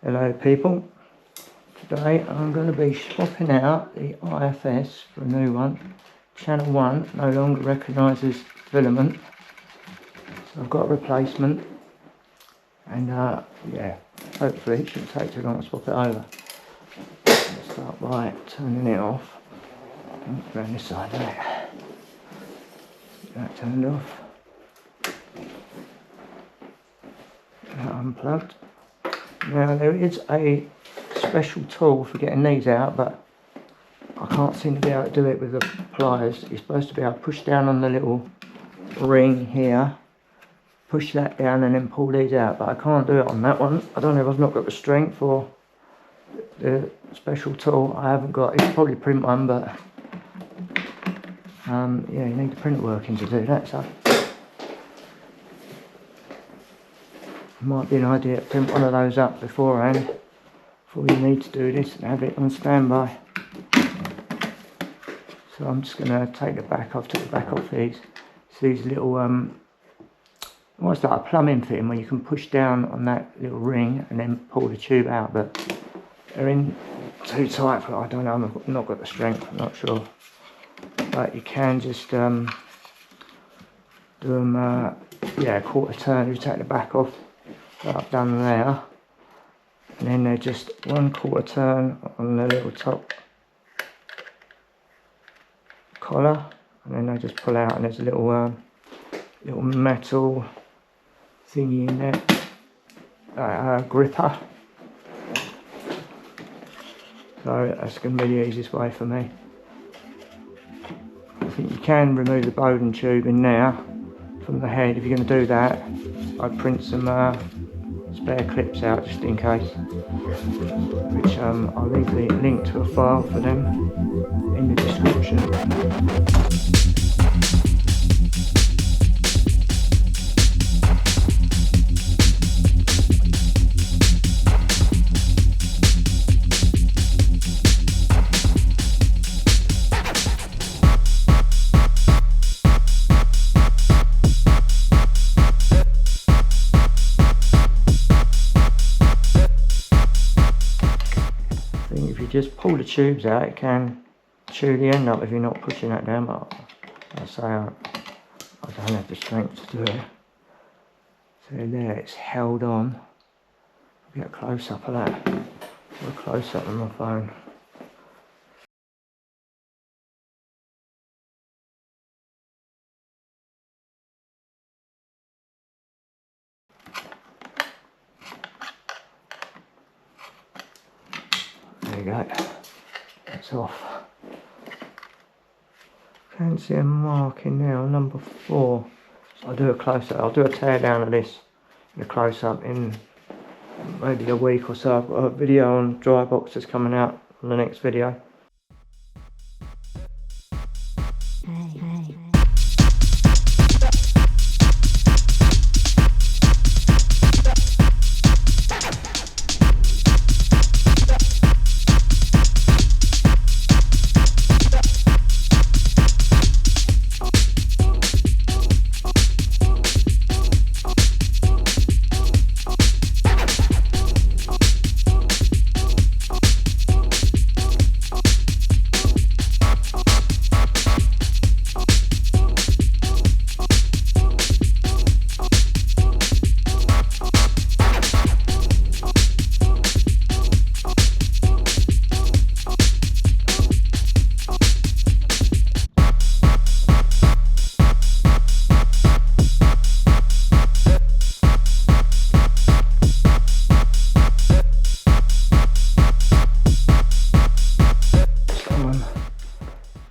Hello people, today I'm going to be swapping out the IFS for a new one. Channel 1 no longer recognises filament, so I've got a replacement, and yeah, hopefully it shouldn't take too long to swap it over. Let's start by turning it off. Around this side there. That turned off. That unplugged. Now there is a special tool for getting these out, but I can't seem to be able to do it with the pliers. You're supposed to be able to push down on the little ring here, push that down and then pull these out, but I can't do it on that one. I don't know if I've not got the strength or the special tool. I haven't got. It's probably print one, but yeah, you need the printer working to do that, so might be an idea to print one of those up beforehand before you need to do this and have it on standby. So I'm just going to take the back off, took the back off these. It's these little, what's that, a plumbing fitting where you can push down on that little ring and then pull the tube out, but they're in too tight for, I don't know, I've not got the strength, I'm not sure. But you can just do them, yeah, a quarter turn. You take the back off, that I've done there, and then they're just 1/4 turn on the little top collar, and then they just pull out, and there's a little little metal thingy in there, gripper. So that's going to be the easiest way for me. I think you can remove the Bowden tube in there from the head. If you're going to do that, I'd print some spare clips out just in case, which I'll leave the link to a file for them in the description. If you just pull the tubes out, it can chew the end up if you're not pushing that down, but I say I don't have the strength to do it. So there, it's held on. I'll get a close up of that. A close up on my phone. There you go. It's off. Can see a mark in there on number 4. So I'll do a close up. I'll do a tear down of this in a close up in maybe a week or so. I've got a video on dry boxes coming out on the next video.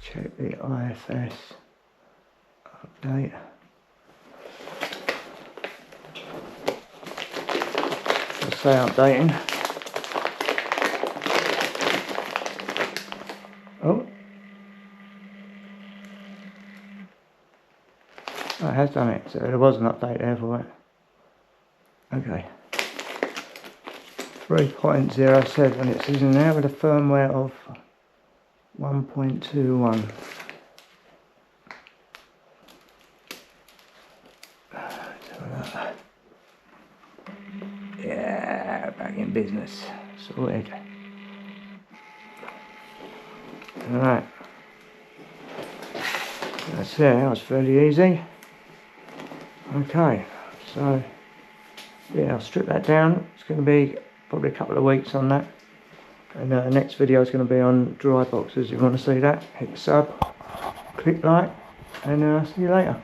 Check the IFS update. Let's say updating. Oh, it has done it, so there was an update there for it. Okay. 3.07, it says in there with a firmware of 1.21. Yeah, back in business. Sorted. Alright. That's it, that was fairly easy. Okay, so yeah, I'll strip that down. It's going to be probably a couple of weeks on that. And the next video is going to be on dry boxes. If you want to see that, hit the sub, click like, and see you later.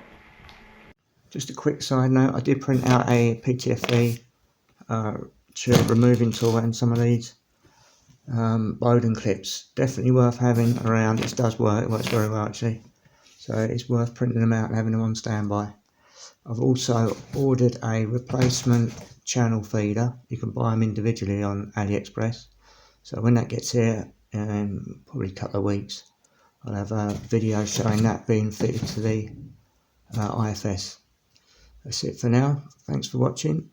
Just a quick side note, I did print out a PTFE tube removing tool and some of these Bowden clips. Definitely worth having around. This does work, it works very well actually. So it's worth printing them out and having them on standby. I've also ordered a replacement channel feeder. You can buy them individually on AliExpress. So when that gets here in probably a couple of weeks, I'll have a video showing that being fitted to the IFS. That's it for now. Thanks for watching.